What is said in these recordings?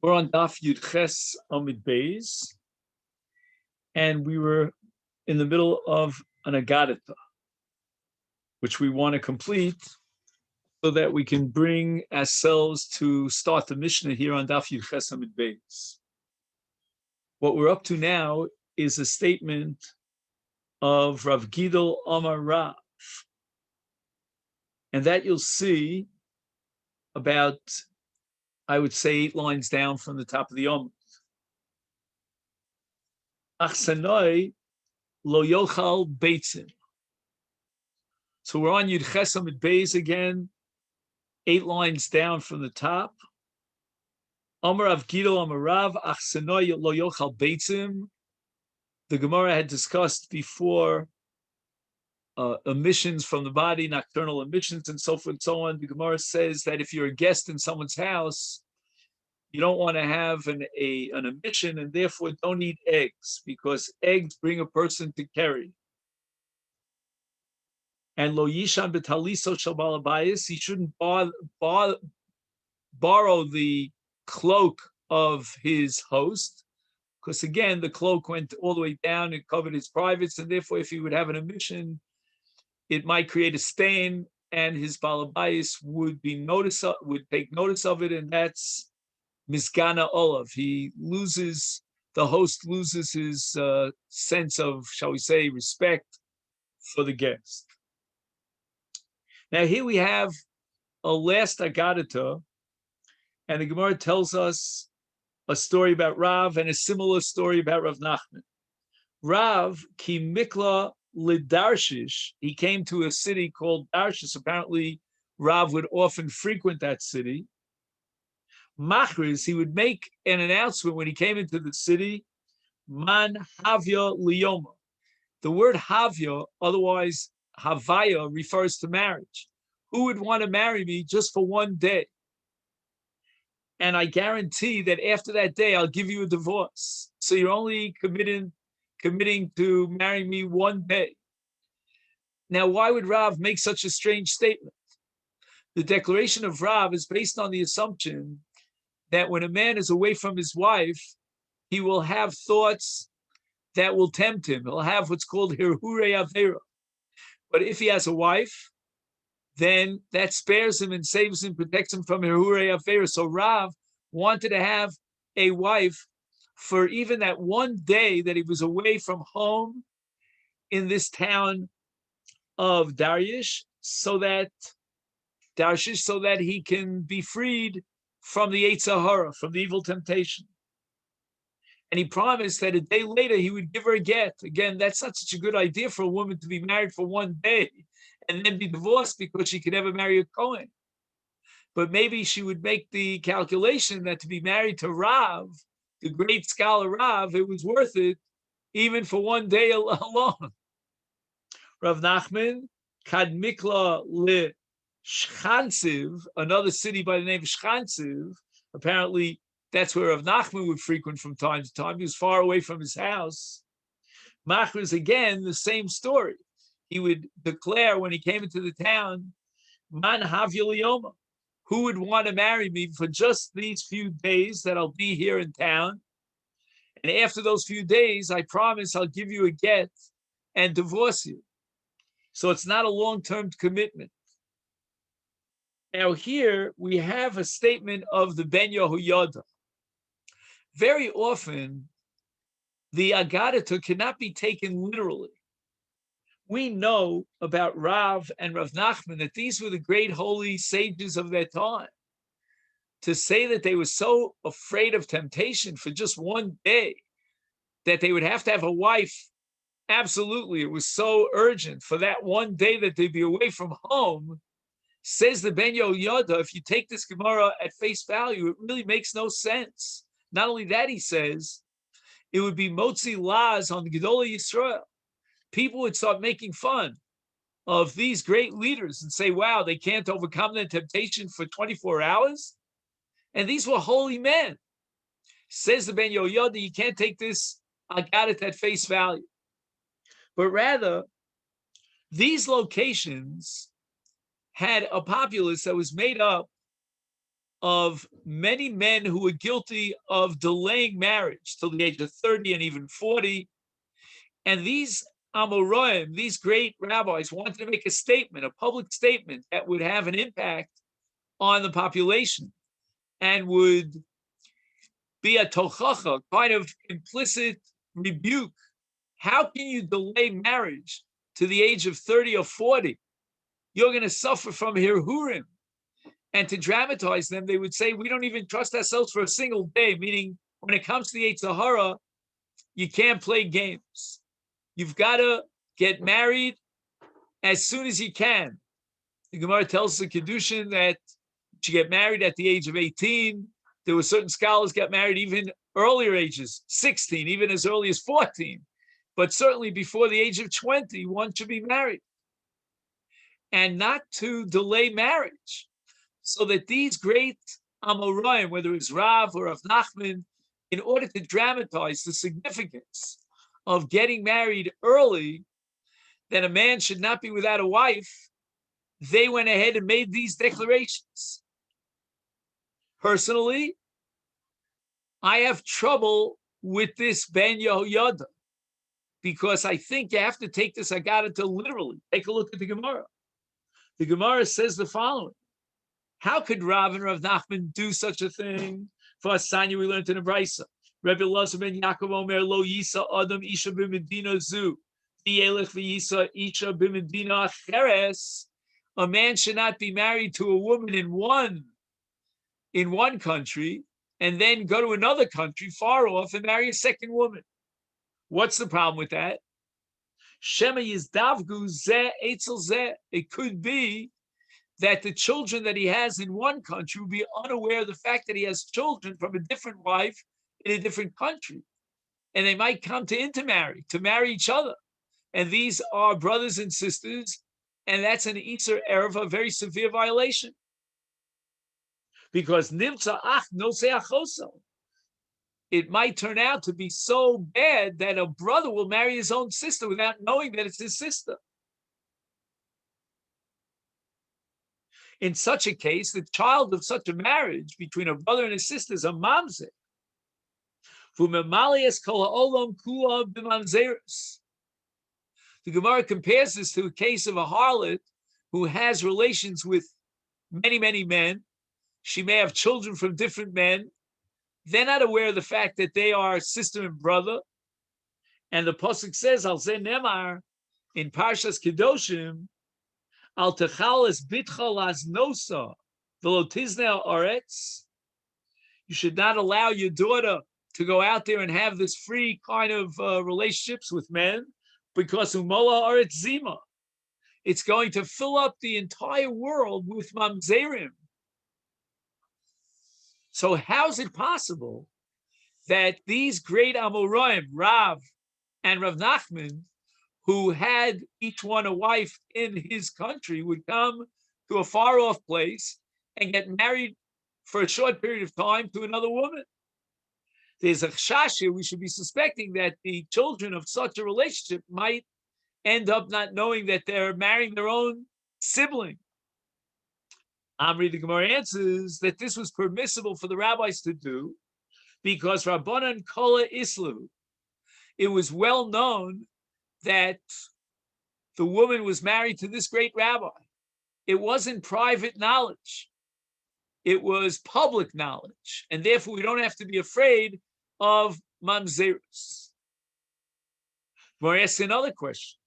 We're on Daf Yud Ches Amid Beis, and we were in the middle of an Agadita, which we want to complete so that we can bring ourselves to start the Mishnah here on Daf Yud Ches Amid Beis. What we're up to now is a statement of Rav Gidol Amar Rav, and that you'll see about, I would say, 8 lines down from the top of the Yom. Achsanoi lo yochal beitzim. So we're on Yud Ches Amid Beis again, 8 lines down from the top. Amar Rav Gidol Amar Rav, Achsanoi lo yochal beitzim. The Gemara had discussed before emissions from the body, nocturnal emissions, and so forth and so on. The Gemara says that if you're a guest in someone's house, you don't want to have an emission, and therefore don't eat eggs, because eggs bring a person to carry. And lo yishan betaliso shel baal habayis, he shouldn't borrow the cloak of his host, because again, the cloak went all the way down and covered his privates, and therefore if he would have an emission, it might create a stain, and his baal habayis would take notice of it, and that's Misgana Olav. The host loses his sense of, shall we say, respect for the guest. Now here we have a last Agadita, and the Gemara tells us a story about Rav and a similar story about Rav Nachman. Rav ki mikla lidarshish, he came to a city called Darshish. Apparently Rav would often frequent that city. Machriz, he would make an announcement when he came into the city, Man Havya Liyoma. The word Havya, otherwise Havaya, refers to marriage. Who would want to marry me just for one day? And I guarantee that after that day, I'll give you a divorce. So you're only committing to marry me one day. Now, why would Rav make such a strange statement? The declaration of Rav is based on the assumption that when a man is away from his wife, he will have thoughts that will tempt him. He'll have what's called hirhurei avera. But if he has a wife, then that spares him and saves him, protects him from hirhurei avera. So Rav wanted to have a wife for even that one day that he was away from home in this town of Darshish, so that he can be freed from the Yetzer Hara, from the evil temptation. And he promised that a day later he would give her a get. Again, that's not such a good idea for a woman to be married for one day and then be divorced because she could never marry a Kohen. But maybe she would make the calculation that to be married to Rav, the great scholar Rav, it was worth it, even for one day alone. Rav Nachman, Kad Mikla Le Shchansiv, another city by the name of Shchansiv, apparently that's where Rav Nachman would frequent from time to time. He was far away from his house. Machar is again the same story. He would declare when he came into the town, Man Havya Yoma, who would want to marry me for just these few days that I'll be here in town? And after those few days, I promise I'll give you a get and divorce you. So it's not a long-term commitment. Now here we have a statement of the Ben Yehoyada. Very often, the Agadita cannot be taken literally. We know about Rav and Rav Nachman that these were the great holy sages of their time. To say that they were so afraid of temptation for just one day that they would have to have a wife, absolutely, it was so urgent for that one day that they'd be away from home. Says the Ben Yehoyada, if you take this Gemara at face value, it really makes no sense. Not only that, he says, it would be motzi laz on the Gedolei Yisrael. People would start making fun of these great leaders and say, wow, they can't overcome their temptation for 24 hours? And these were holy men. Says the Ben Yehoyada, you can't take this Agadit at face value. But rather, these locations had a populace that was made up of many men who were guilty of delaying marriage till the age of 30 and even 40. And these Amoraim, these great rabbis, wanted to make a statement, a public statement that would have an impact on the population and would be a tochacha, kind of implicit rebuke. How can you delay marriage to the age of 30 or 40? You're going to suffer from hirhurim. And to dramatize them, they would say, we don't even trust ourselves for a single day, meaning when it comes to the Yetzer Hara, you can't play games. You've got to get married as soon as you can. The Gemara tells the Kedushin that you get married at the age of 18. There were certain scholars got married even earlier ages, 16, even as early as 14. But certainly before the age of 20, one should be married. And not to delay marriage. So that these great Amoraim, whether it's Rav or Rav Nachman, in order to dramatize the significance of getting married early, that a man should not be without a wife, they went ahead and made these declarations. Personally, I have trouble with this Ben Yehoyada because I think you have to take this Agadata literally. Take a look at the Gemara. The Gemara says the following. How could Rav and Rav Nachman do such a thing? For Asanya, we learned in the Brisa. Rebbe Elazar ben Yaakov Omer Lo Yisa Adam Isha b'Medina Zu V'Yelech V'Yisa Isha b'Medina Cheres. A man should not be married to a woman in one country and then go to another country far off and marry a second woman. What's the problem with that? Shema Yizdavgu Zeh Eitzel Zeh. It could be that the children that he has in one country will be unaware of the fact that he has children from a different wife in a different country. And they might come to intermarry, to marry each other. And these are brothers and sisters, and that's an Isser Erev, a very severe violation. Because Nimtza Ach Nosei Achoso. It might turn out to be so bad that a brother will marry his own sister without knowing that it's his sister. In such a case, the child of such a marriage between a brother and a sister is a mamzer. The Gemara compares this to a case of a harlot who has relations with many, many men. She may have children from different men. They're not aware of the fact that they are sister and brother. And the pasuk says, Al Zeh Nemar, in Parshas Kedoshim, Al techalas bitcha lasnosa v'lo tiznei aretz. You should not allow your daughter to go out there and have this free kind of relationships with men, because umola aretz zima. It's going to fill up the entire world with mamzerim. So how is it possible that these great Amoraim, Rav and Rav Nachman, who had each one a wife in his country, would come to a far-off place and get married for a short period of time to another woman? There's a chash here. We should be suspecting that the children of such a relationship might end up not knowing that they're marrying their own sibling. Amri, the Gemara answers that this was permissible for the rabbis to do because Rabbanan Kola Islu, it was well known that the woman was married to this great rabbi. It wasn't private knowledge. It was public knowledge. And therefore, we don't have to be afraid of mamzerus. Gemara asks another question.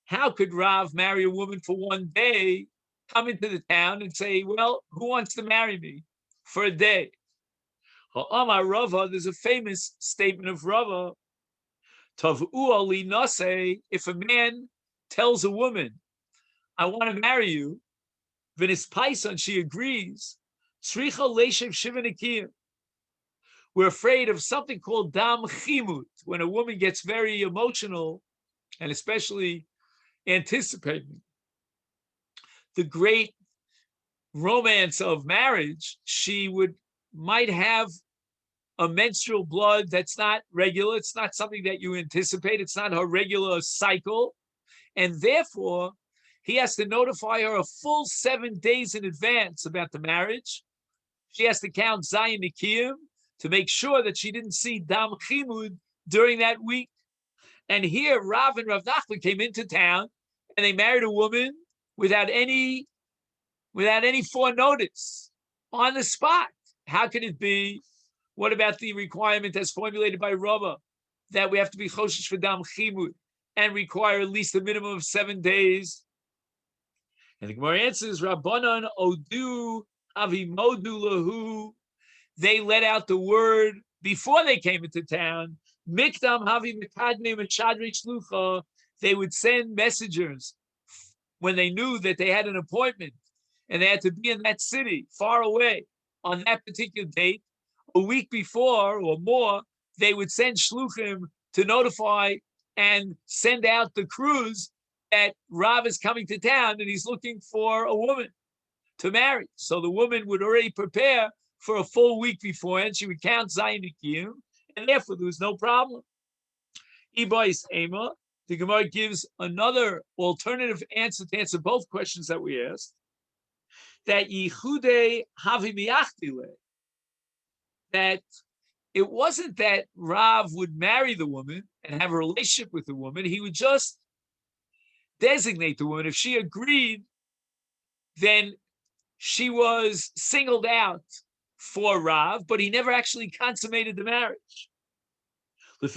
How could Rav marry a woman for one day, come into the town and say, well, who wants to marry me for a day? Ha'amar Rava, there's a famous statement of Rava. Tav'u li nase, if a man tells a woman, I want to marry you, v'nis paisan, she agrees, tzricha leishev shivanakiyim. We're afraid of something called dam chimut, when a woman gets very emotional, and especially anticipating the great romance of marriage, she might have a menstrual blood that's not regular. It's not something that you anticipate. It's not her regular cycle. And therefore, he has to notify her a full 7 days in advance about the marriage. she has to count Zayin Nikiyim to make sure that she didn't see Dam Chimud during that week. And here, Rav and Rav Nachman came into town, and they married a woman without any foreknotice on the spot. How can it be? What about the requirement as formulated by Rava that we have to be choshesh for Dam Chimud and require at least a minimum of 7 days? And the Gemara answers, Rabbanan Odu Avimodu Lahu. They let out the word before they came into town. Mikdam Havi Mikadme Machadri Shlucha. They would send messengers when they knew that they had an appointment and they had to be in that city far away on that particular date. A week before or more, they would send shluchim to notify and send out the crews that Rav is coming to town and he's looking for a woman to marry. So the woman would already prepare for a full week beforehand. She would count Zayin Nikiyim, and therefore there was no problem. Ibais Ema, the Gemara gives another alternative answer to answer both questions that we asked. That Yichude Havimiachtile, that it wasn't that Rav would marry the woman and have a relationship with the woman. He would just designate the woman. If she agreed, then she was singled out for Rav, but he never actually consummated the marriage. You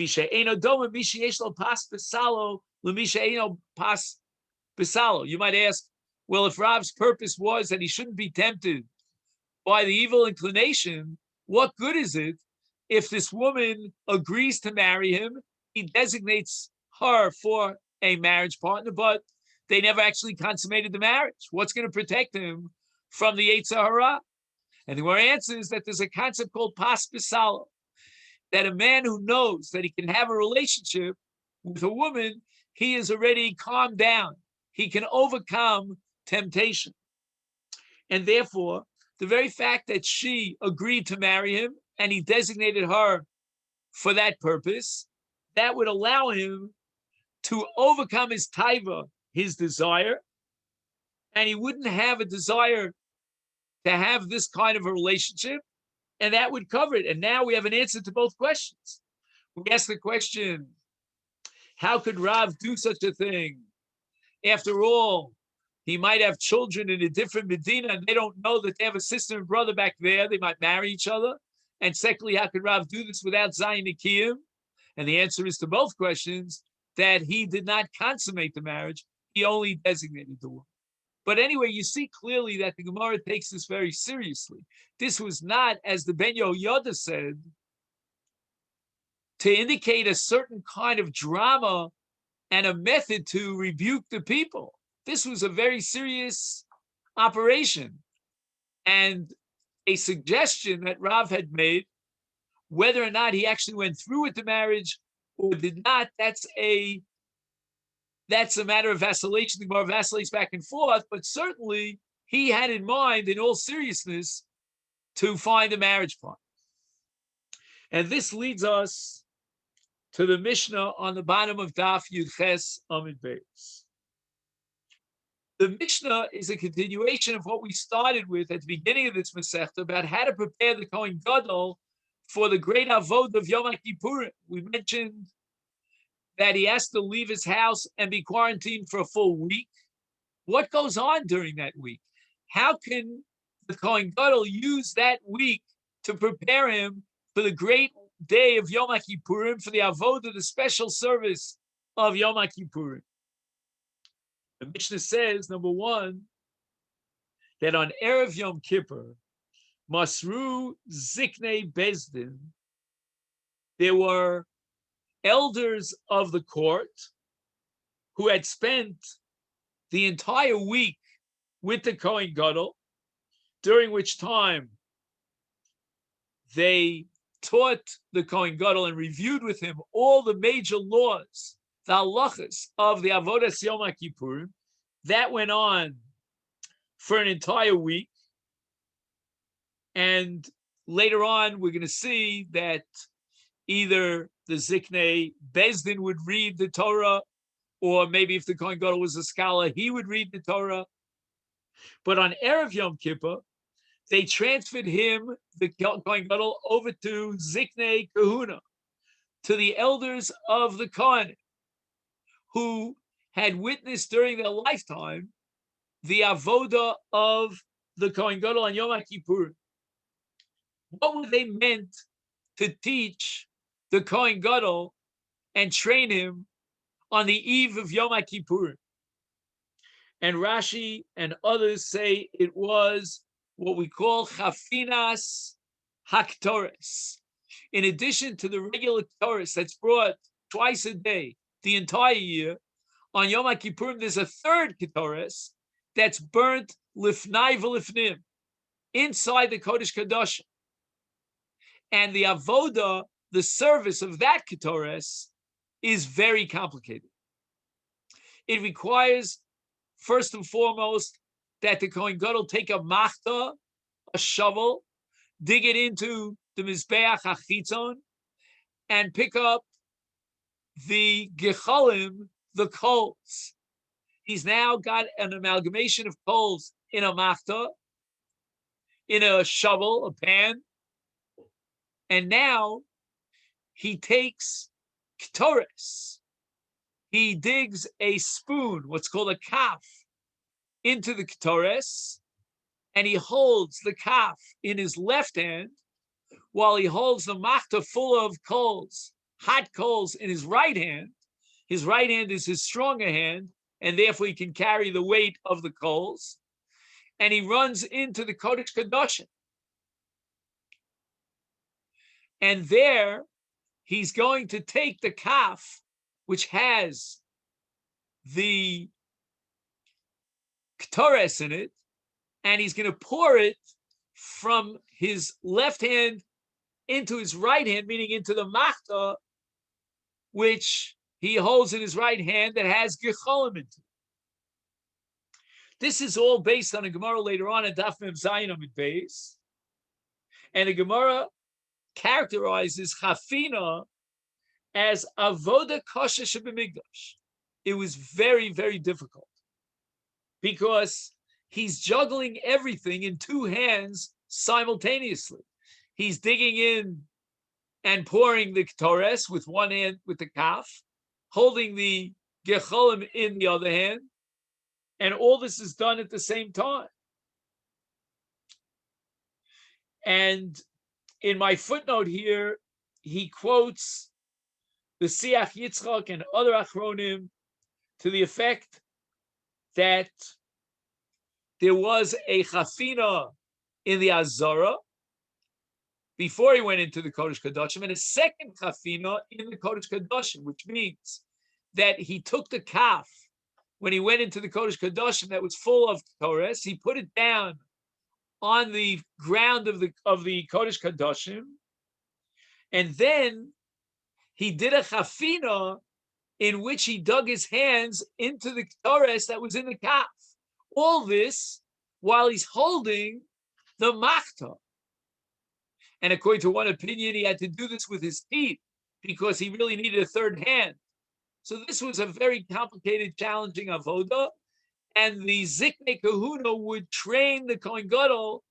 might ask, well, if Rav's purpose was that he shouldn't be tempted by the evil inclination, what good is it if this woman agrees to marry him? He designates her for a marriage partner, but they never actually consummated the marriage. What's going to protect him from the Yetzer Hara? And the answer is that there's a concept called pas pisalo, that a man who knows that he can have a relationship with a woman, he is already calmed down. He can overcome temptation. And therefore, the very fact that she agreed to marry him and he designated her for that purpose, that would allow him to overcome his taiva, his desire, and he wouldn't have a desire to have this kind of a relationship, and that would cover it. And now we have an answer to both questions. We ask the question, how could Rav do such a thing? After all, he might have children in a different Medina, and they don't know that they have a sister and brother back there. They might marry each other. And secondly, how could Rav do this without Zayin Nikiyim? And the answer is to both questions that he did not consummate the marriage. He only designated the woman. But anyway, you see clearly that the Gemara takes this very seriously. This was not, as the Ben Yehoyada said, to indicate a certain kind of drama and a method to rebuke the people. This was a very serious operation. And a suggestion that Rav had made, whether or not he actually went through with the marriage or did not, that's a matter of vacillation. The Gemara vacillates back and forth, but certainly he had in mind, in all seriousness, to find a marriage partner. And this leads us to the Mishnah on the bottom of Daf Yud Ches Amud Beis. The Mishnah is a continuation of what we started with at the beginning of this Masechet about how to prepare the Kohen Gadol for the great Avod of Yom Kippurim. We mentioned that he has to leave his house and be quarantined for a full week. What goes on during that week? How can the Kohen Gadol use that week to prepare him for the great day of Yom Kippurim, for the Avod of the special service of Yom Kippurim? The Mishnah says, number one, that on Erev Yom Kippur, Masru Ziknei Bezdin, there were elders of the court who had spent the entire week with the Kohen Gadol, during which time they taught the Kohen Gadol and reviewed with him all the major laws, the halachas of the Avodas Yom Kippurim. That went on for an entire week. And later on, we're going to see that either the Ziknei Bezdin would read the Torah, or maybe if the Kohen Gadol was a scholar, he would read the Torah. But on Erev Yom Kippur, they transferred him, the Kohen Gadol, over to Ziknei Kahuna, to the elders of the Kohen, who had witnessed during their lifetime the avoda of the Kohen Gadol on Yom Kippur. What were they meant to teach the Kohen Gadol and train him on the eve of Yom Kippur? And Rashi and others say it was what we call chafinas haktores. In addition to the regular Torah that's brought twice a day, the entire year, on Yom Kippur, there's a third Ketores that's burnt lifnai v'lifnim, inside the Kodesh Kadosh. And the avoda, the service of that Ketores, is very complicated. It requires, first and foremost, that the Kohen Gadol take a machta, a shovel, dig it into the Mizbeach HaChitzon, and pick up the gechalim, the coals. He's now got an amalgamation of coals in a machta, in a shovel, a pan, and now he takes ketores. He digs a spoon, what's called a kaf, into the ketores, and he holds the kaf in his left hand while he holds the machta full of coals, hot coals, in his right hand. His right hand is his stronger hand, and therefore he can carry the weight of the coals. And he runs into the Kodesh Kadoshim. And there, he's going to take the kaf, which has the ketores in it, and he's going to pour it from his left hand into his right hand, meaning into the machta, which he holds in his right hand that has gecholim in it. This is all based on a Gemara later on at Daf Mem Zayin Amud Beis, and the Gemara characterizes chafina as avoda kosher shebemigdash. It was very, very difficult because he's juggling everything in two hands simultaneously. He's digging in and pouring the ketores with one hand with the kaf, holding the gecholim in the other hand, and all this is done at the same time. And in my footnote here, he quotes the Siach Yitzchak and other Achronim to the effect that there was a chafina in the Azara before he went into the Kodesh Kadoshim, and a second chafina in the Kodesh Kadoshim, which means that he took the kaf when he went into the Kodesh Kadoshim that was full of Torres, he put it down on the ground of the Kodesh Kadoshim, and then he did a chafina in which he dug his hands into the Torres that was in the kaf. All this while he's holding the machta. And according to one opinion, he had to do this with his teeth because he really needed a third hand. So this was a very complicated, challenging avoda. And the Ziknei Kahuna would train the Kohen Gadol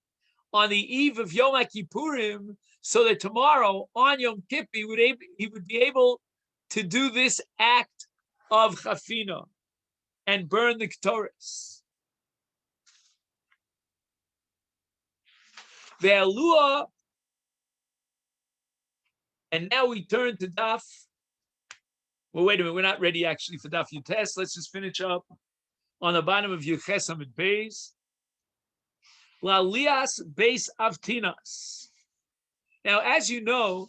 on the eve of Yom Kippurim so that tomorrow on Yom Kippur he would be able to do this act of chafina and burn the ketores. The Alua, and now we turn to Daf. Well, wait a minute, we're not ready actually for Daf Yutes. Let's just finish up on the bottom of Yuches Amid Beis. Lalias Beis Avtinas. Now, as you know,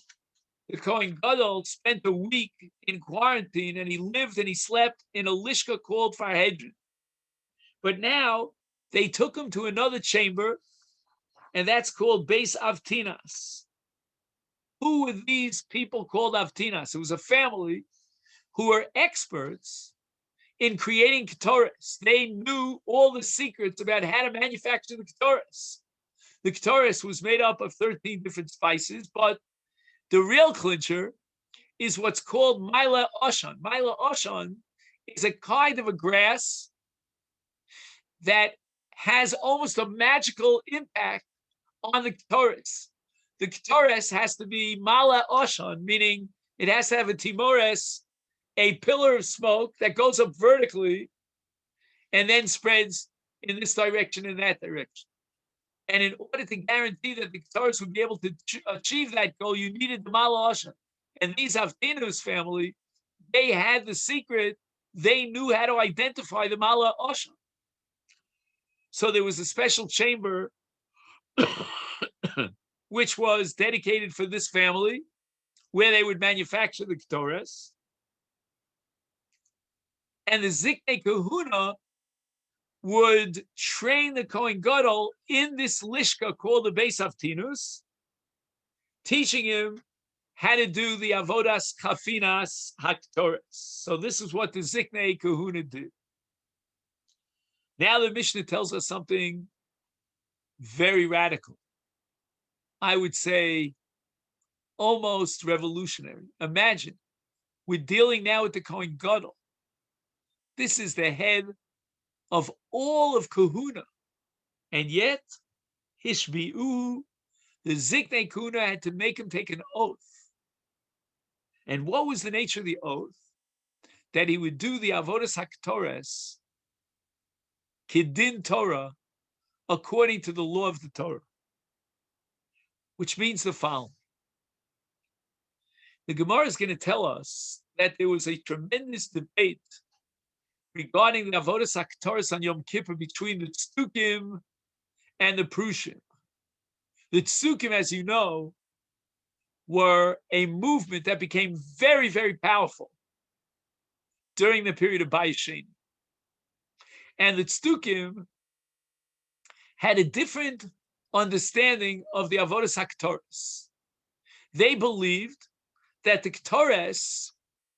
the Kohen Gadol spent a week in quarantine, and he lived and he slept in a lishka called Farhedrin. But now they took him to another chamber, and that's called Beis Avtinas. Who were these people called Avtinas? It was a family who were experts in creating ketores. They knew all the secrets about how to manufacture the ketores. The ketores was made up of 13 different spices, but the real clincher is what's called Maila Oshan. Maila Oshan is a kind of a grass that has almost a magical impact on the Ketores. The Ketores has to be Mala Oshan, meaning it has to have a Timores, a pillar of smoke that goes up vertically and then spreads in this direction and that direction. And in order to guarantee that the Ketores would be able to achieve that goal, you needed the Mala Oshan. And these Avtinus family, they had the secret. They knew how to identify the Mala Oshan. So there was a special chamber which was dedicated for this family, where they would manufacture the Ketores. And the Ziknei Kahuna would train the Kohen Gadol in this lishka called the Beis Avtinus, teaching him how to do the Avodas Chafinas HaKetores. So this is what the Ziknei Kahuna did. Now the Mishnah tells us something very radical. I would say almost revolutionary. Imagine, we're dealing now with the Kohen Gadol. This is the head of all of Kahuna. And yet, Hishbi'u, the Ziknei Kahuna had to make him take an oath. And what was the nature of the oath? That he would do the Avodas HaKetores, Kidin Torah, according to the law of the Torah. Which means the following. The Gemara is going to tell us that there was a tremendous debate regarding the Avodas HaKetores on Yom Kippur between the Tzukim and the Prushim. The Tzukim, as you know, were a movement that became very, very powerful during the period of Bayis Sheni. And the Tzukim had a different understanding of the Avodas HaKetores. They believed that the Ketores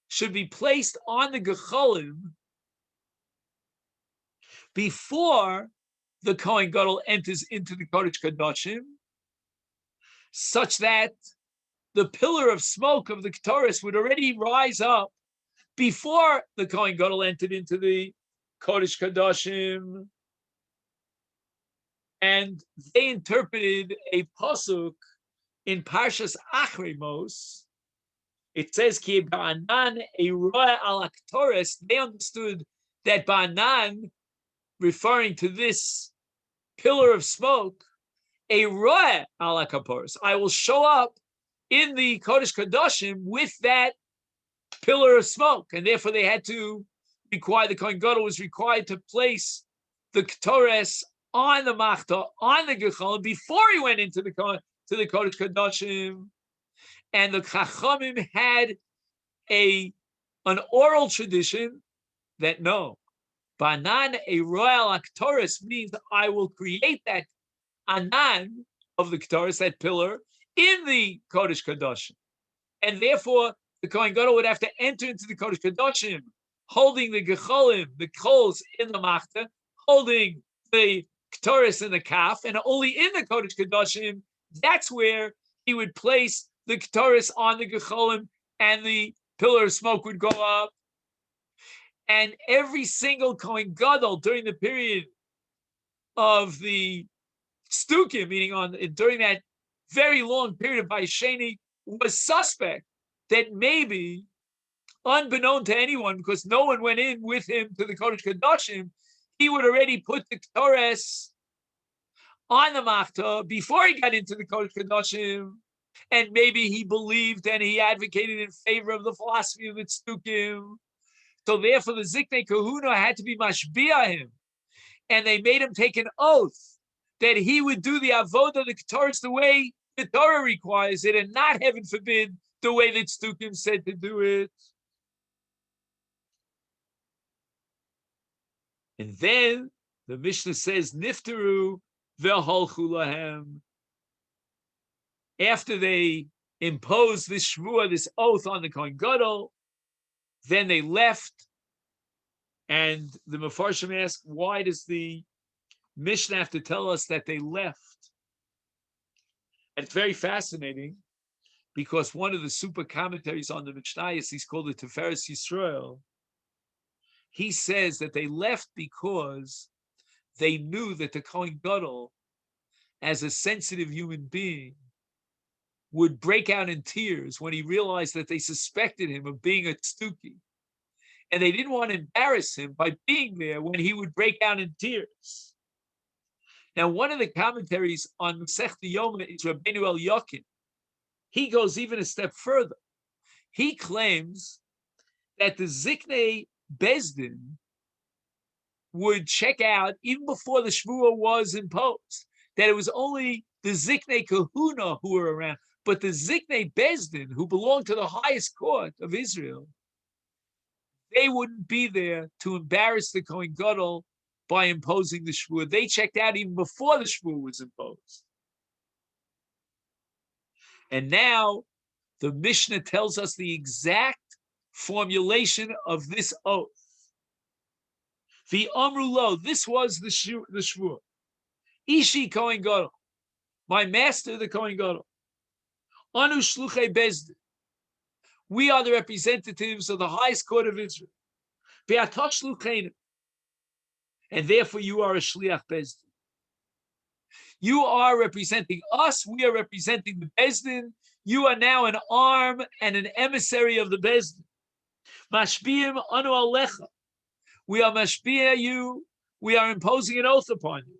should be placed on the Gecholim before the Kohen Gadol enters into the Kodesh Kodashim, such that the pillar of smoke of the Ketores would already rise up before the Kohen Gadol entered into the Kodesh Kodashim. And they interpreted a pasuk in Parshas Achrei Mos. It says, "Ki ba'anan eroa al Ketores." They understood that ba'anan, referring to this pillar of smoke, eroa al Ketores. I will show up in the Kodesh Kodashim with that pillar of smoke, and therefore they had to require, the Kohen Gadol was required to place the Ketores on the Machta, on the Gecholim, before he went into the Kodesh Kodashim. And the Chachamim had an oral tradition that no, Banan a royal Ketores means I will create that Anan of the Ketores, that pillar, in the Kodesh Kodashim. And therefore, the Kohen Gadol would have to enter into the Kodesh Kodashim, holding the Gecholim, the Kols in the Machta, holding the Ketores in the Kaf, and only in the Kodesh Kodashim, that's where he would place the Ketores on the Gecholim, and the pillar of smoke would go up. And every single Kohen Gadol during the period of the Stukim, meaning during that very long period of Bayis Sheni, was suspect that maybe, unbeknown to anyone, because no one went in with him to the Kodesh Kodashim, he would already put the Ketores on the Machta before he got into the Kodesh Kodashim, and maybe he believed and he advocated in favor of the philosophy of the Tzukim. So therefore, the Ziknei Kahuna had to be mashbiah him, and they made him take an oath that he would do the avodah, the Ketores, the way the Torah requires it, and not, heaven forbid, the way that Tzukim said to do it. And then the Mishnah says, Niftaru v'holchu lahem. After they imposed this shvuah, this oath on the Kohen Gadol, then they left. And the Mefarshim ask, why does the Mishnah have to tell us that they left? And it's very fascinating, because one of the super commentaries on the Mishnayos, he's called the Tiferes Yisrael, he says that they left because they knew that the Kohen Gadol, as a sensitive human being, would break out in tears when he realized that they suspected him of being a tzduki. And they didn't want to embarrass him by being there when he would break out in tears. Now, one of the commentaries on Masechet Yoma is Rabbeinu El Yokin. He goes even a step further. He claims that the Ziknei Bezdin would check out even before the Shvuah was imposed, that it was only the Ziknei Kahuna who were around, but the Ziknei Bezdin, who belonged to the highest court of Israel, they wouldn't be there to embarrass the Kohen Gadol by imposing the Shvuah. They checked out even before the Shvuah was imposed. And now the Mishnah tells us the exact formulation of this oath. The Amrulo, this was the Shvuah. Ishi Kohen Gadol, my master, the Kohen Gadol. Anu Shluchei Bezdin. We are the representatives of the highest court of Israel. Be'atosh Shlucheinu. And therefore you are a Shliach Bezdin. You are representing us. We are representing the Bezdin. You are now an arm and an emissary of the Bezdin. Mashbiim anu alecha. We are mashbiya you. We are imposing an oath upon you.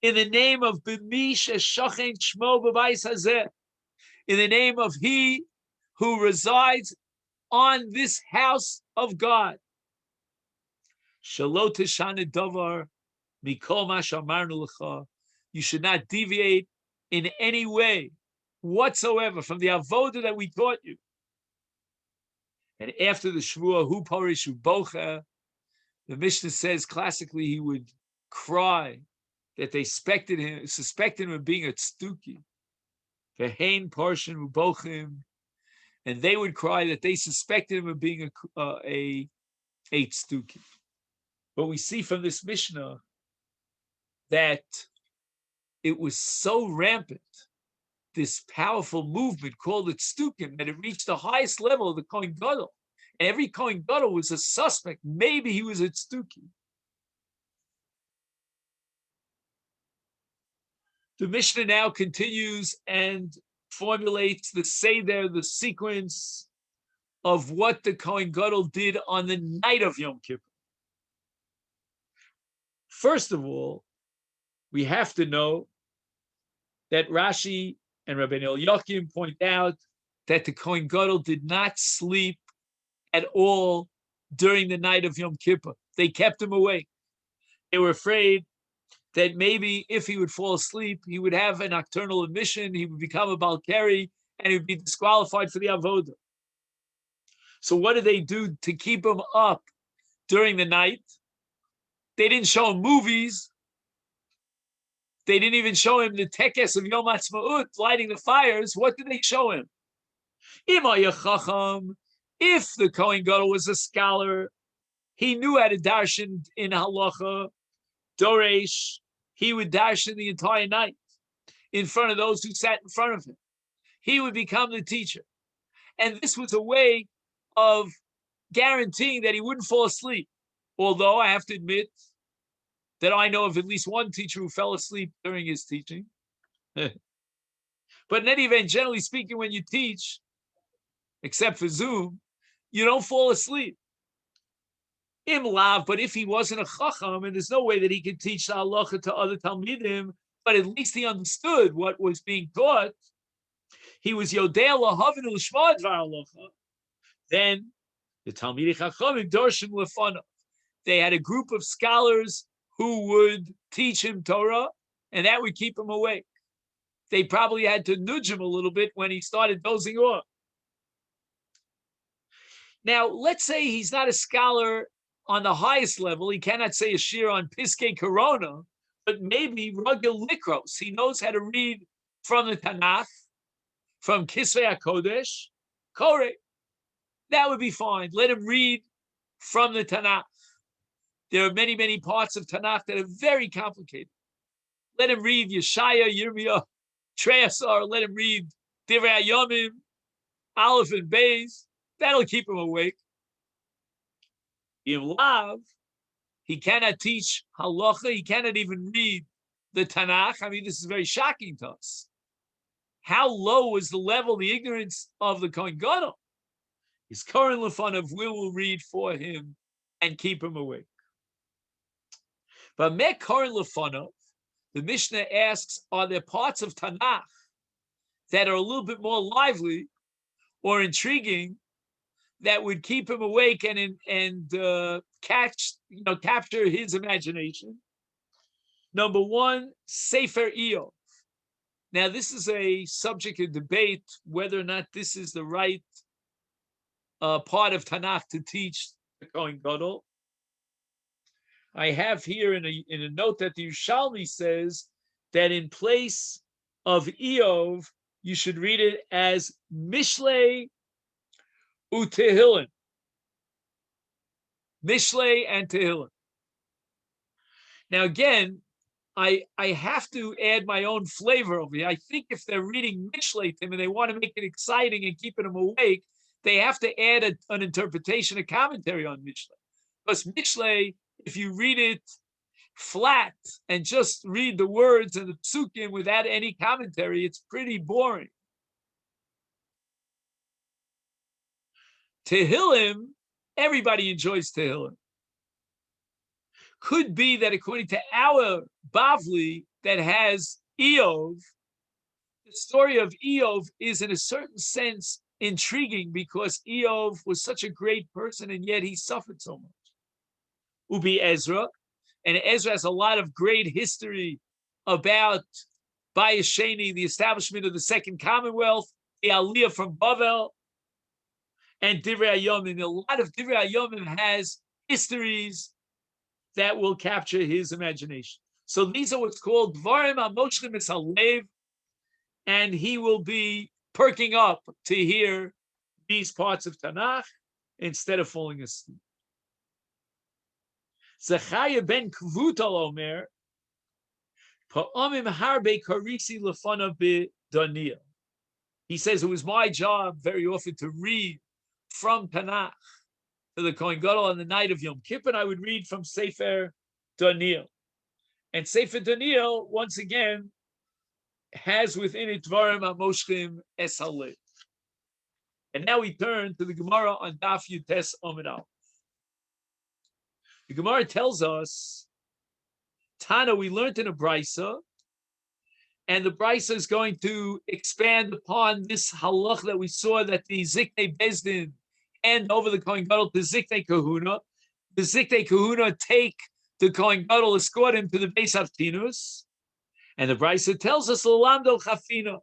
In the name of B'mi she'shachen shmo b'bayis hazeh. In the name of He who resides on this house of God. Shelo tishana davar mikol ma shamarnu lecha. You should not deviate in any way whatsoever from the avodah that we taught you. And after the Shvuah, hu parishu bocha, the Mishnah says classically he would cry that they suspected him of being a tzduki. Ve'hein parshin ubochim, and they would cry that they suspected him of being a tzduki. But we see from this Mishnah that it was so rampant, this powerful movement called the tzdukim, that it reached the highest level of the Kohen Gadol. And every Kohen Gadol was a suspect. Maybe he was a tzduki. The Mishnah now continues and formulates the seder, the sequence of what the Kohen Gadol did on the night of Yom Kippur. First of all, we have to know that Rashi and Rabbeinu Yochim point out that the Kohen Gadol did not sleep at all during the night of Yom Kippur. They kept him awake. They were afraid that maybe if he would fall asleep, he would have a nocturnal emission, he would become a Balkari, and he would be disqualified for the Avodah. So what did they do to keep him up during the night? They didn't show him movies. They didn't even show him the tekes of Yom Ha'atzmaut, lighting the fires. What did they show him? If the Kohen Gadol was a scholar, he knew how to darshan in halacha, doresh, he would darshan the entire night in front of those who sat in front of him. He would become the teacher. And this was a way of guaranteeing that he wouldn't fall asleep. Although I have to admit that I know of at least one teacher who fell asleep during his teaching. But in any event, generally speaking, when you teach, except for Zoom, you don't fall asleep. Imlav, but if he wasn't a chacham, and there's no way that he could teach the halacha to other talmidim, but at least he understood what was being taught, he was yodei lahavin l'shma dvar halacha. Then the talmidei chachamim dorshim lefanav. They had a group of scholars who would teach him Torah, and that would keep him awake. They probably had to nudge him a little bit when he started dozing off. Now, let's say he's not a scholar on the highest level. He cannot say a shir on Piskei Corona, but maybe Ragil Likros. He knows how to read from the Tanakh, from Kisvei HaKodesh, Koreh. That would be fine. Let him read from the Tanakh. There are many, many parts of Tanakh that are very complicated. Let him read Yeshaya, Yirmiyah, Treasar. Let him read Divrei Hayomim, Aleph and Beis. That'll keep him awake. In Lav, he cannot teach halacha. He cannot even read the Tanakh. I mean, this is very shocking to us. How low was the level, the ignorance of the Kohen Gadol? His current Lefanov, we will read for him and keep him awake. But Mek current Lefanov, the Mishnah asks, are there parts of Tanakh that are a little bit more lively or intriguing that would keep him awake and capture his imagination? Number one, Sefer Iyov. Now, this is a subject of debate whether or not this is the right part of Tanakh to teach the Kohen Gadol. I have here in a note that the Yerushalmi says that in place of Iyov, you should read it as Mishlei uTehillim. Mishlei and Tehillim. Now, again, I have to add my own flavor over here. I think if they're reading Mishlei Tim and they want to make it exciting and keeping them awake, they have to add an interpretation, a commentary on Mishlei. Because Mishlei, if you read it flat and just read the words and the psukim without any commentary, it's pretty boring. Tehillim, everybody enjoys Tehillim. Could be that according to our Bavli that has Iyov, the story of Iyov is in a certain sense intriguing because Iyov was such a great person and yet he suffered so much. Ubi Ezra, and Ezra has a lot of great history about Bayis Sheni, the establishment of the Second Commonwealth, the Aliyah from Bavel, and Divrei Hayomim. A lot of Divrei Hayomim has histories that will capture his imagination. So these are what's called Dvarim HaMoshchim Es HaLev, and he will be perking up to hear these parts of Tanakh instead of falling asleep. Zechariah ben Kvutal Omer, Pa'amim harbe karisi lefanav b'Daniel. He says, it was my job very often to read from Tanakh to the Kohen Gadol on the night of Yom Kippur, and I would read from Sefer Daniel. And Sefer Daniel, once again, has within it Dvarim HaMoshchim Es HaLev. And now we turn to the Gemara on Daf Yutes Amud Aleph. The Gemara tells us, Tana, we learned in a Brisa, and the Brisa is going to expand upon this halach that we saw that the Ziknei Bezdin hand over the Kohen Gadol to Ziknei Kahuna. The Ziknei Kahuna take the Kohen Gadol, escort him to the Beis Haftinus, and the Brisa tells us L'Lamdo Chafina.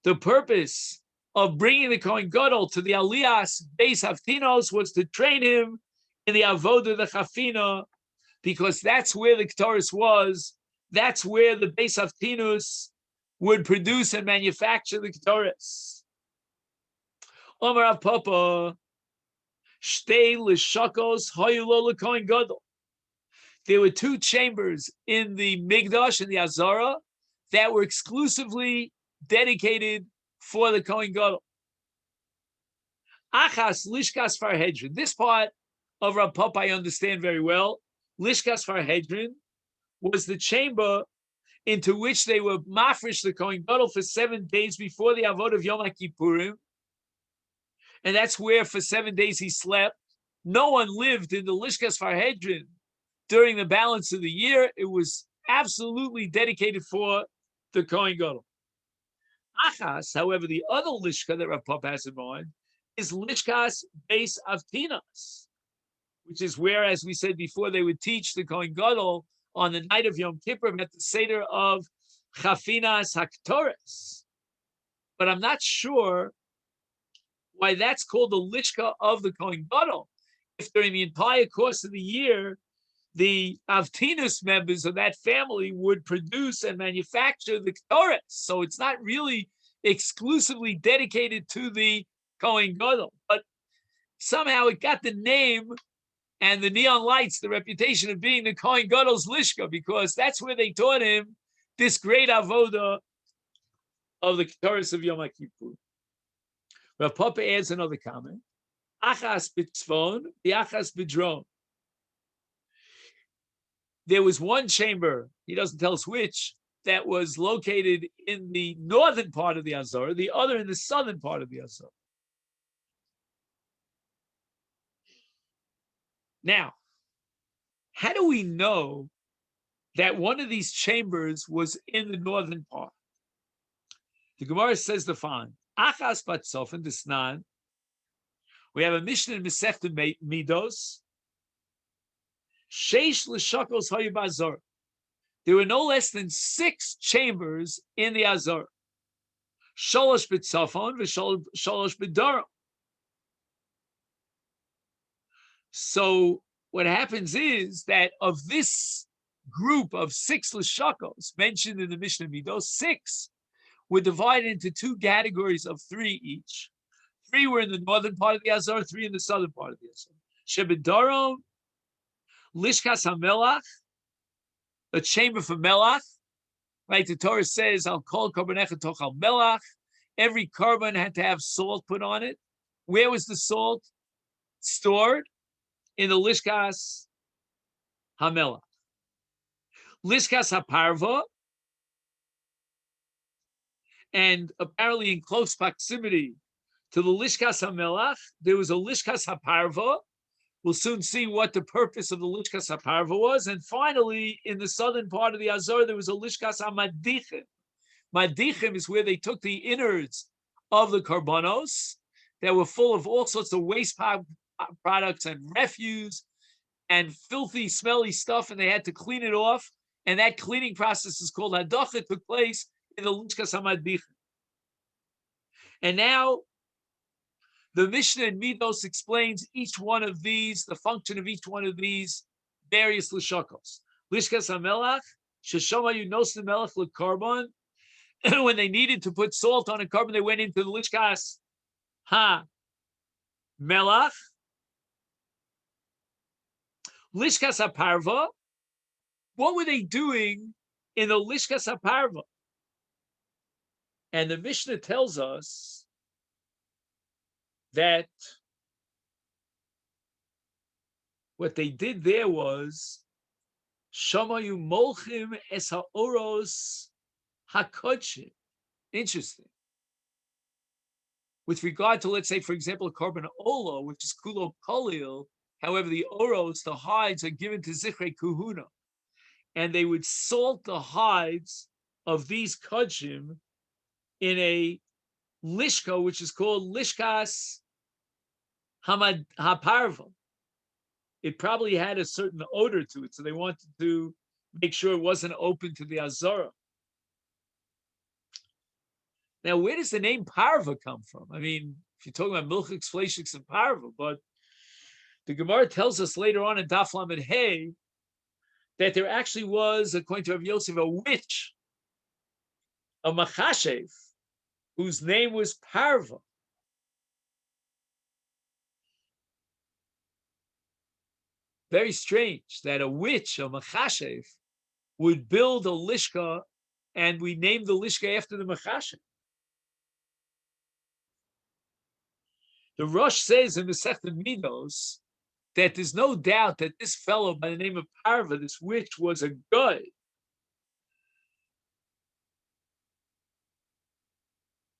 The purpose of bringing the Kohen Gadol to the Aliyas Beis Haftinos was to train him in the Avodah the Chafina, because that's where the Ketores was. That's where the Beis Haftinus would produce and manufacture the Ketores. Omar Rav Papa, Shtei L'Shakos Hayulo L'Kohen Gadol. There were two chambers in the Migdash, in the Azara, that were exclusively dedicated for the Kohen Gadol. Achas Lishkas Farhedrin. This part of Rav Papa I understand very well. Lishkas Farhedrin was the chamber into which they were mafresh the Kohen Gadol for 7 days before the Avod of Yom HaKippurim. And that's where for 7 days he slept. No one lived in the Lishkas Farhedrin during the balance of the year. It was absolutely dedicated for the Kohen Gadol. Achas, however, the other Lishka that Rav Papa has in mind is Lishkas Beis Avtinas, which is where, as we said before, they would teach the Kohen Gadol on the night of Yom Kippur at the Seder of Chafinas HaKetores. But I'm not sure why that's called the Lishka of the Kohen Gadol, if during the entire course of the year, the Avtinus members of that family would produce and manufacture the Ketores. So it's not really exclusively dedicated to the Kohen Gadol. But somehow it got the name and the neon lights, the reputation of being the Kohen Gadol's Lishka, because that's where they taught him this great avoda of the Ketores of Yom HaKippur. Rav Papa adds another comment. Achas b'tzvon, the achas b'dron. There was one chamber, he doesn't tell us which, that was located in the northern part of the Azor, the other in the southern part of the Azor. Now, how do we know that one of these chambers was in the northern part? The Gemara says the following: Achas Batzofen Desnan. We have a Mishnah in Masechet Midos. Sheish l'shakos hayu b'Azor. There were no less than 6 chambers in the Azor. Sholosh b'tzafon v'sholosh b'darom. So what happens is that of this group of 6 l'shakos mentioned in the Mishnah Midos, 6 were divided into 2 categories of 3 each. 3 were in the northern part of the Azor, 3 in the southern part of the Azor. Shebedarom, Lishkas HaMelach, a chamber for Melach. Right, the Torah says, I'll call Karbanecha Tochal Melach. Every carbon had to have salt put on it. Where was the salt stored? In the Lishkas HaMelach. Lishkas HaParva, and apparently in close proximity to the Lishkas HaMelach, there was a Lishkas HaParva. We'll soon see what the purpose of the Lishkas HaParva was. And finally, in the southern part of the Azor, there was a Lishkas HaMadichim. Madichim is where they took the innards of the karbanos that were full of all sorts of waste products and refuse and filthy, smelly stuff, and they had to clean it off. And that cleaning process is called Hadocha. It took place in the Lishkas HaMadichim. And now, the Mishnah in Midos explains each one of these, the function of each one of these various lishakos. Lishkas HaMelach, Sheshama Yunos HaMelach LeKarban. When they needed to put salt on a carbon, they went into the Lishkas HaMelach. Lishkas HaParva. What were they doing in the Lishkas HaParva? And the Mishnah tells us that what they did there was Shamayu Molchim Es Ha'oros HaKodshim. Interesting. With regard to, let's say, for example, a carbon ola, which is Kulo Kolil, however, the oros, the hides, are given to Zichrei Kuhuna. And they would salt the hides of these Kodshim in a lishka, which is called Lishkas HaParva. It probably had a certain odor to it, so they wanted to make sure it wasn't open to the Azara. Now, where does the name Parva come from? I mean, if you're talking about milchiks, fleishiks, and Parva, but the Gemara tells us later on in Daf Lamed Hey that there actually was, according to Rav Yosef, a witch, a Machashev, whose name was Parva. Very strange that a witch, a Machashev, would build a lishka, and we named the lishka after the Machashev. The Rosh says in Masechet Midos that there's no doubt that this fellow by the name of Parva, this witch, was a guy.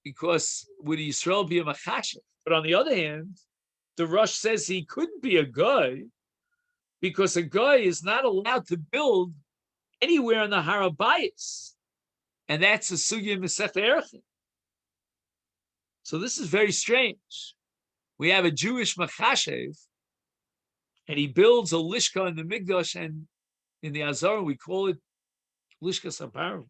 Because would Yisrael be a Machashev? But on the other hand, the Rosh says he couldn't be a guy because a guy is not allowed to build anywhere in the Harabayis. And that's a sugya Masechet Erechim. So this is very strange. We have a Jewish Machashev, and he builds a lishka in the Mikdash, and in the Azar we call it Lishka Saparim.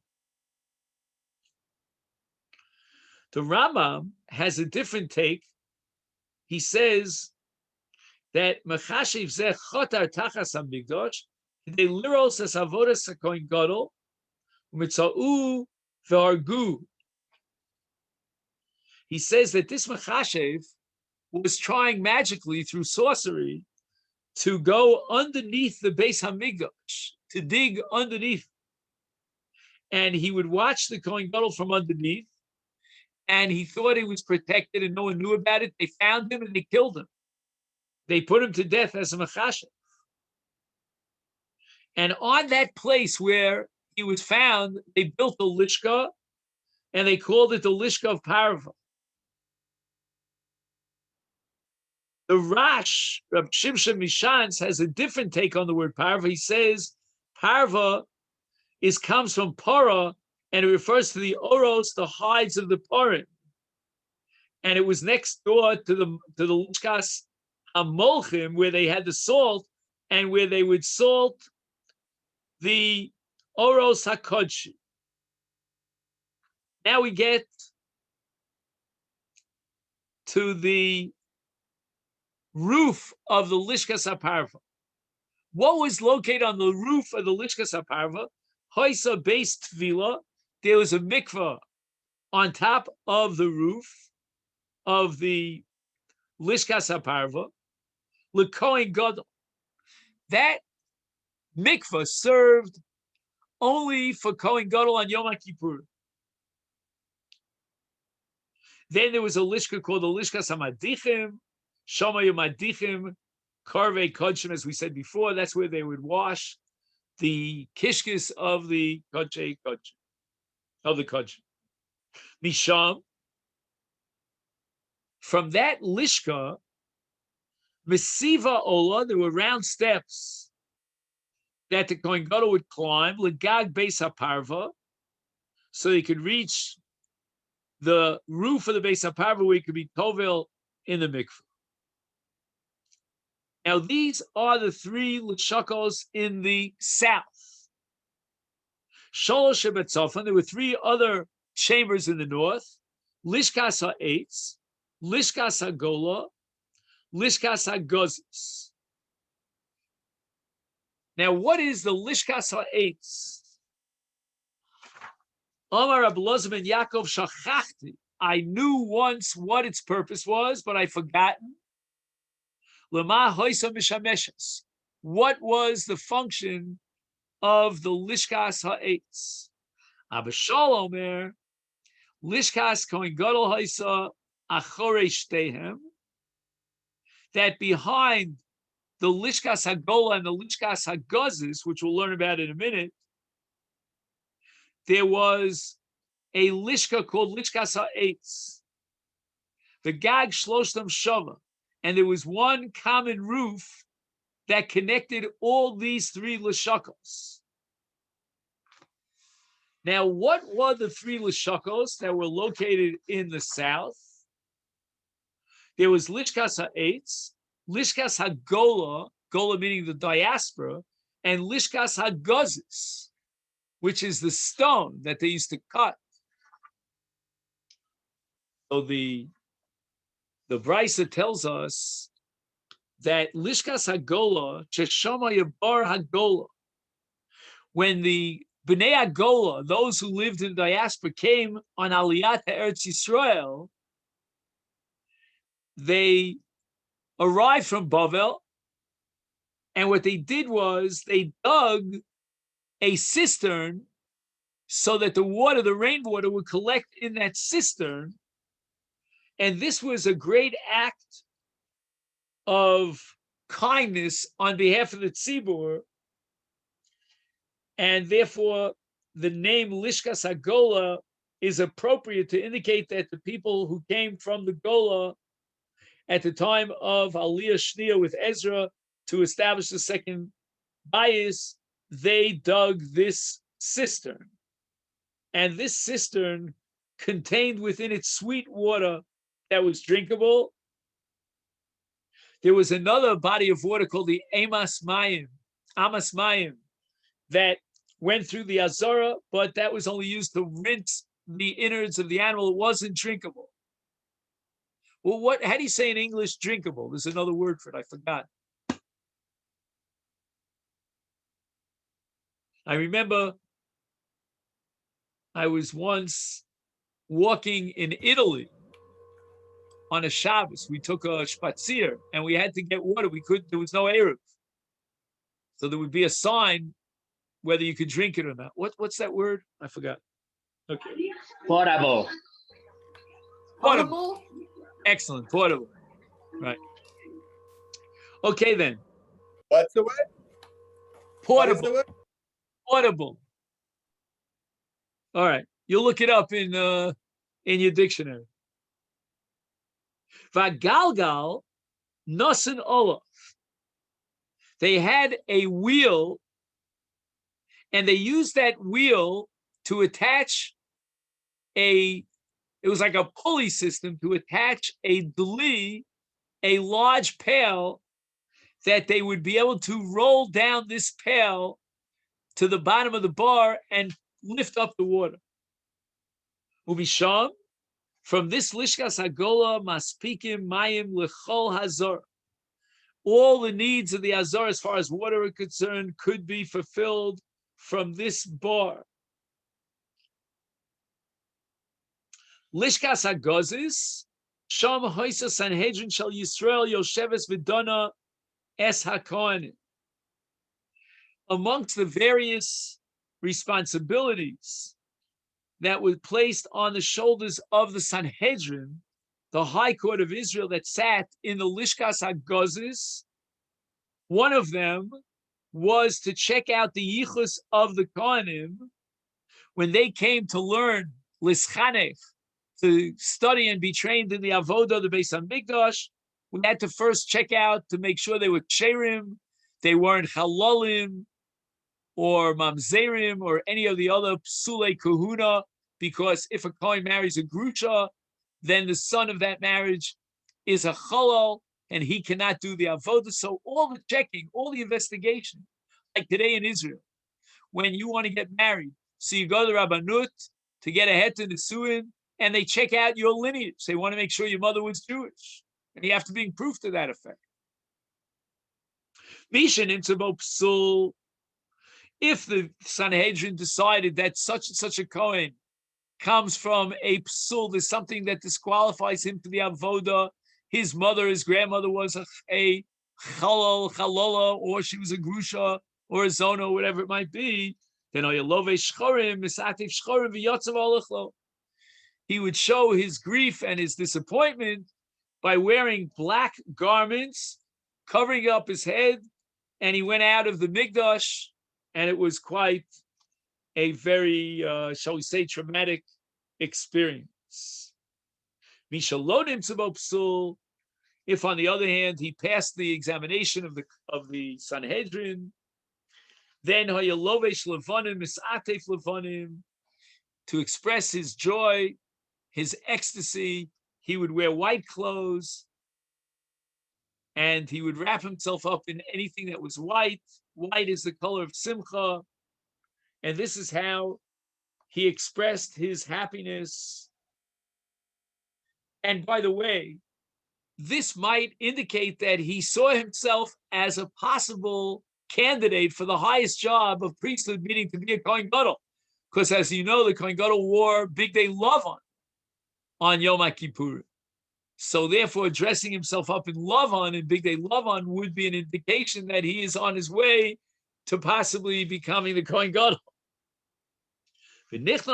The Rambam has a different take. He says that Machashev zeh chotar tachas hamikdash they liros es avodas hakohen gadol umitzau v'argu. He says that this Machashev was trying magically through sorcery to go underneath the Beis Hamikdash, to dig underneath. And he would watch the Kohen Gadol from underneath, and he thought he was protected and no one knew about it. They found him and they killed him. They put him to death as a Machashev. And on that place where he was found, they built the Lishka, and they called it the Lishka of Parva. The Rash, Rab Shimshon Mishans, has a different take on the word Parva. He says Parva comes from Para, and it refers to the oros, the hides of the Purim. And it was next door to the Lishkas HaMolchim, where they had the salt, and where they would salt the oros HaKodshi. Now we get to the roof of the Lishkas HaParva. What was located on the roof of the Lishkas HaParva? Hoisa based Tvila. There was a mikvah on top of the roof of the Lishkas HaParva. L'Kohen Gadol. That mikvah served only for Kohen Gadol on Yom Kippur. Then there was a lishka called the Lishkas HaMadichim, Shama Yomadichim, Karvei Kodshim, as we said before. That's where they would wash the kishkis of the Kodshei Kodshim, of the Kodshim. Misham, from that lishka, Mesiva Ola, there were round steps that the Kohen Gadol would climb, Legag Beis HaParva, so they could reach the roof of the Beis HaParva where he could be tovel in the mikveh. Now, these are the three lishakos in the south. Sholosh Shebetzofan, there were three other chambers in the north. Lishkas HaEitz, Lishkas HaGola, Lishkas HaGozis. Now, what is the Lishkas HaEitz? Amar Rab Elazar ben Yaakov shachachti. I knew once what its purpose was, but I've forgotten. Lema hoisa mishameshes. What was the function of the Lishkas HaEitz? Abba Shalom Omer, Lishkas Kohen Gadol hoisa achorei shtehem. That behind the Lishkas HaGola and the Lishkas HaGozis, which we'll learn about in a minute, there was a lishka called Lishkas HaEitz. The Gag Shloshtam Shava. And there was one common roof that connected all these three lishakos. Now, what were the three lishakos that were located in the south? There was Lishkas HaEitz, Lishkas HaGola, Gola meaning the diaspora, and Lishkas HaGozis, which is the stone that they used to cut. So the Brisa tells us that Lishkas HaGola, Sheshama Yabar HaGola, when the Bnei HaGola, those who lived in diaspora, came on Aliyat Eretz Yisrael, they arrived from Bavel, and what they did was they dug a cistern so that the water, the rainwater, would collect in that cistern. And this was a great act of kindness on behalf of the tzibur. And therefore, the name Lishkas HaGola is appropriate to indicate that the people who came from the Gola at the time of Aliyah Shniya with Ezra to establish the second bayis, they dug this cistern. And this cistern contained within it sweet water that was drinkable. There was another body of water called the Amas Mayim, that went through the Azara, but that was only used to rinse the innards of the animal. It wasn't drinkable. Well, how do you say in English drinkable? There's another word for it. I forgot. I remember I was once walking in Italy on a Shabbos. We took a spazier and we had to get water. There was no Eruv. So there would be a sign whether you could drink it or not. What's that word? I forgot. Okay. Portable. Excellent. Portable. Right. Okay, then. What's the word? Portable. What is the word? Portable. All right. You'll look it up in your dictionary. Vagalgal nosen ola. They had a wheel, and they used that wheel to attach a. It was like a pulley system to attach a dli, a large pail that they would be able to roll down this pail to the bottom of the bar and lift up the water. Ubisham, from this lishkas hagola maspikim mayim lechol hazor. All the needs of the Azor as far as water are concerned could be fulfilled from this bar. Lishkas hagozis, sham hoisa Sanhedrin shel Yisrael yosheves v'dona es hakohanim. Amongst the various responsibilities that were placed on the shoulders of the Sanhedrin, the High Court of Israel that sat in the Lishkas HaGozis, one of them was to check out the yichus of the Kohanim when they came to learn Lischanech, to study and be trained in the Avodah, the Beis HaMikdash. We had to first check out to make sure they were ksherim, they weren't halalim or mamzerim or any of the other psulei kahuna, because if a Kohen marries a grusha, then the son of that marriage is a halal and he cannot do the avodah. So all the checking, all the investigation, like today in Israel, when you want to get married, so you go to the Rabbanut to get a het in the suin, and they check out your lineage. They want to make sure your mother was Jewish, and you have to bring proof to that effect. Mishan imtzabo psul. If the Sanhedrin decided that such and such a Kohen comes from a psul, there's something that disqualifies him to the avodah. His mother, his grandmother was a chalal, chalola, or she was a grusha, or a zona, whatever it might be. Then he would show his grief and his disappointment by wearing black garments, covering up his head, and he went out of the Mikdash, and it was quite a very, shall we say, traumatic experience. If, on the other hand, he passed the examination of the Sanhedrin, then to express his joy, his ecstasy, he would wear white clothes, and he would wrap himself up in anything that was white. White is the color of simcha, and this is how he expressed his happiness. And by the way, this might indicate that he saw himself as a possible candidate for the highest job of priesthood, meaning to be a Kohen Gadol. Because as you know, the Kohen Gadol wore Big Day Lavan on Yom Kippur. So therefore, dressing himself up in Lavan, in Big Day Lavan, would be an indication that he is on his way to possibly becoming the Kohen Gadol. He went into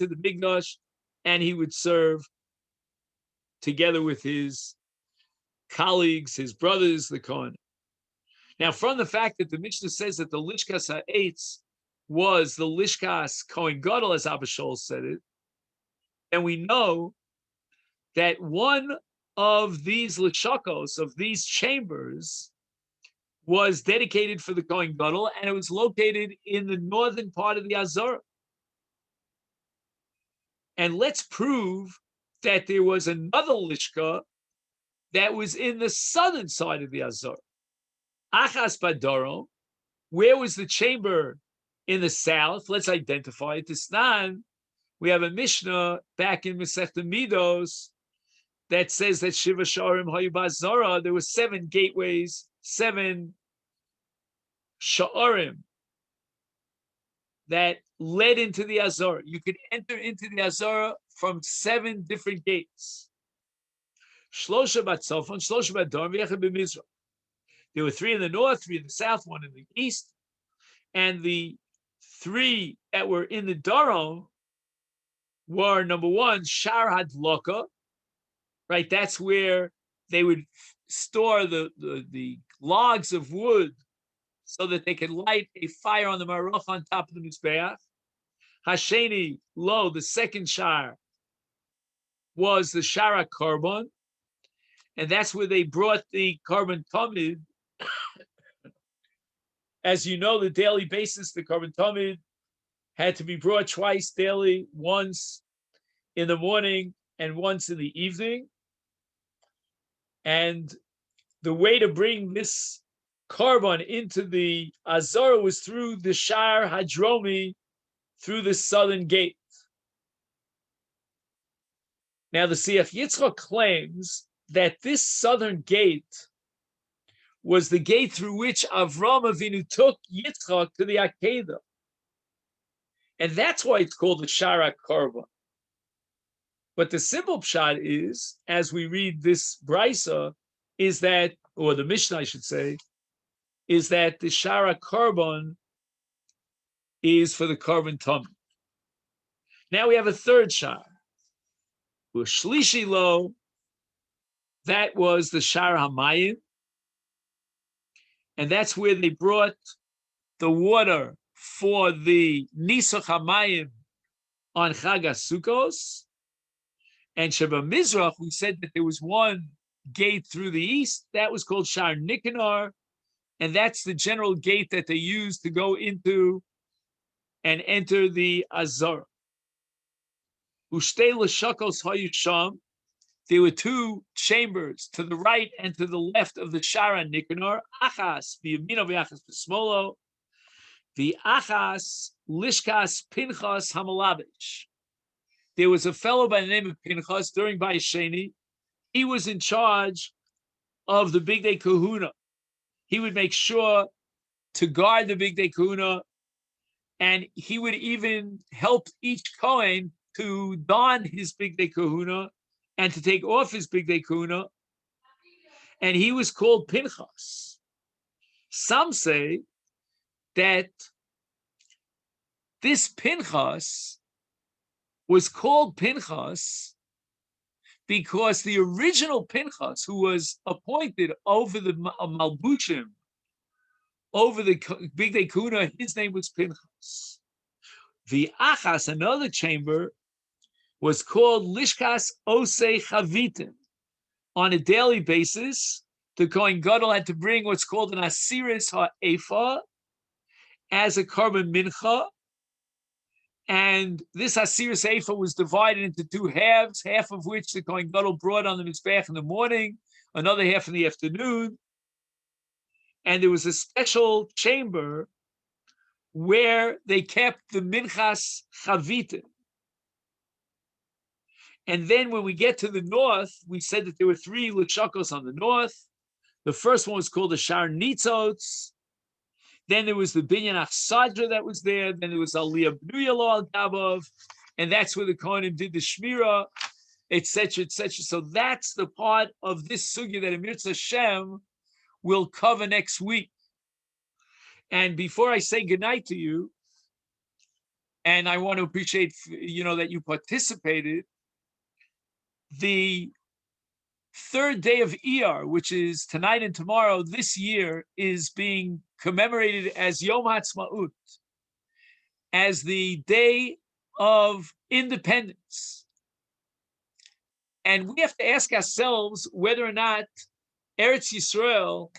the Mikdash, and he would serve together with his colleagues, his brothers, the Kohen. Now, from the fact that the Mishnah says that the Lishkas HaEitz was the Lishkas Kohen Gadol, as Abba Shaul said it, and we know that one of these Lishakos, of these chambers, was dedicated for the Kohen Gadol, and it was located in the northern part of the Azor. And let's prove that there was another Lishka that was in the southern side of the Azor. Achas Badoro, where was the chamber in the south? Let's identify it. Tisnan, we have a Mishnah back in Masechet Midos that says that Shiva Sha'arim Hayu B'Azora, there were 7 gateways, 7 Sha'arim that led into the Azor. You could enter into the Azor from 7 different gates. Shlosha Batzofon, Shlosha Bador, V'yechad B'Mizrach. There were 3 in the north, 3 in the south, 1 in the east. And the 3 that were in the Darom were, number 1, Shar Hadloka, right? That's where they would store the logs of wood so that they could light a fire on the Maruch on top of the Mizbeach. Hasheni, lo, the second shar was the Shara Korban, and that's where they brought the Korban Tamid. As you know, the daily basis, the Korban Tamid had to be brought twice daily, once in the morning and once in the evening. And the way to bring this Korban into the Azara was through the Shar Hadromi, through the southern gate. Now, the Siach Yitzchak claims that this southern gate was the gate through which Avram Avinu took Yitzchak to the Akedah. And that's why it's called the Shara Korban. But the simple pshat is, as we read this brisa, is that, or the Mishnah, I should say, is that the Shara Korban is for the Korban Tamid. Now we have a third Shara. Shlishi Lo, that was the Shara Hamayim, and that's where they brought the water for the Nisach Hamayim on Chag HaSukkos. And Sheba Mizrach, we said that there was one gate through the east, that was called Shar Nikanor, and that's the general gate that they used to go into and enter the Azara. Ushtei l'shakos hayusham. There were two chambers to the right and to the left of the Shara Nikanor. Achas v'yamino v'achas v'smolo. The Achas Lishkas Pinchas Hamalabish. There was a fellow by the name of Pinchas during Bayis Sheni. He was in charge of the Big Day Kahuna. He would make sure to guard the Big Day Kahuna, and he would even help each Kohen to don his Big Day Kahuna and to take off his Big Day Kahuna. And he was called Pinchas. Some say that this Pinchas was called Pinchas because the original Pinchas, who was appointed over the Malbushim, over the Big Day Kahuna, his name was Pinchas. The Achas, another chamber, was called Lishkas Osei Chavitim. On a daily basis, the Kohen Gadol had to bring what's called an Asiris HaEphah as a Korban Mincha. And this Asiris Ephah was divided into two halves, half of which the Kohen Gadol brought on the Mizbeach in the morning, another half in the afternoon. And there was a special chamber where they kept the Minchas Chavitim. And then when we get to the north, we said that there were three Lechakos on the north. The first one was called the Shar Nitzots. Then there was the Binyan Achsadra that was there. Then there was Aliyah Bnuya Lo Al Gabav. And that's where the Kohanim did the Shmira, etc., etc. So that's the part of this sugya that Emir Hashem will cover next week. And before I say goodnight to you, and I want to appreciate, that you participated, the third day of Iyar, which is tonight and tomorrow this year, is being commemorated as Yom HaAtzmaut, as the day of independence. And we have to ask ourselves whether or not Eretz Yisrael,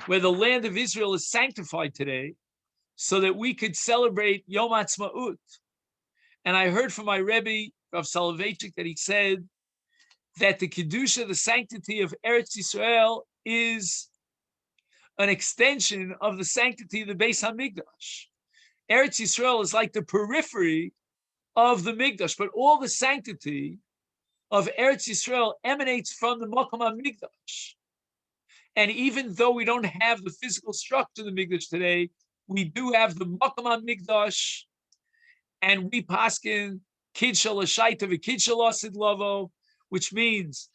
where the land of Israel is sanctified today, so that we could celebrate Yom HaAtzmaut. And I heard from my Rebbe, Rav Soloveitchik, that he said that the Kedusha, the sanctity of Eretz Yisrael, is an extension of the sanctity of the Beis HaMikdash. Eretz Yisrael is like the periphery of the Mikdash, but all the sanctity of Eretz Yisrael emanates from the Makom HaMikdash. And even though we don't have the physical structure of the Mikdash today, we do have the Makom HaMikdash, and we paskin Kid Shel Hashaita v'Kid Shel Asid Lavo, which means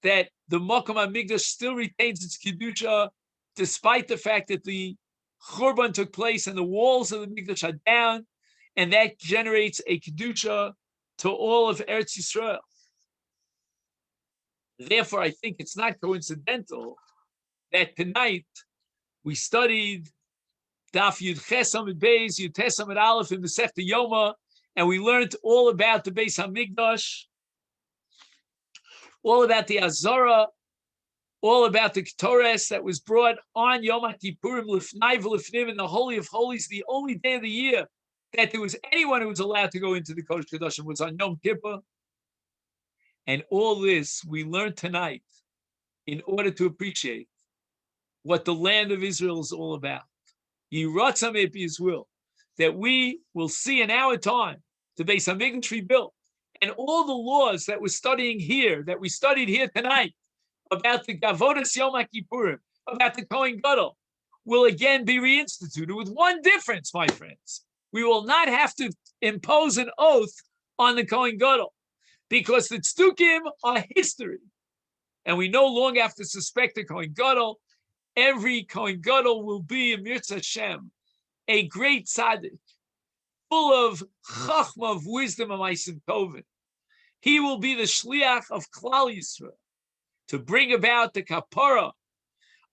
that the Makom HaMikdash still retains its Kedusha, despite the fact that the Churban took place and the walls of the Mikdash are down, and that generates a Kedusha to all of Eretz Yisrael. Therefore, I think it's not coincidental that tonight we studied Daf Yud Ches Amid Beis, Yud Tes Amid Aleph in Masechet Yoma, and we learned all about the Beis Hamikdash, all about the Azara, all about the Ketores that was brought on Yom HaKippurim Lifnai V'Lifnim in the Holy of Holies, the only day of the year that there was anyone who was allowed to go into the Kodesh Kodashim was on Yom Kippur. And all this we learned tonight in order to appreciate what the land of Israel is all about. Yiratzam Epi's will, that we will see in our time the Beis Hamikdash rebuilt, and all the laws that we're studying here, that we studied here tonight, about the Gavodas Yom HaKippurim, about the Kohen Gadol, will again be reinstituted with one difference, my friends. We will not have to impose an oath on the Kohen Gadol, because the Tzdukim are history, and we no longer have to suspect the Kohen Gadol. Every Kohen Gadol will be, in Mirz Hashem, a great tzaddik, full of chachma, of wisdom, and ma'asim tovim. He will be the shliach of Klal Yisrael to bring about the kapara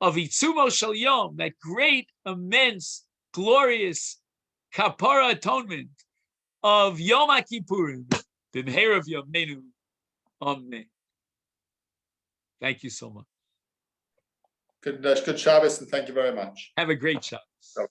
of Itzumo Shel Yom, that great, immense, glorious kapara atonement of Yom HaKippurim, b'mheira v'yameinu. Amen. Thank you so much. Good Shabbos, and thank you very much. Have a great Shabbos.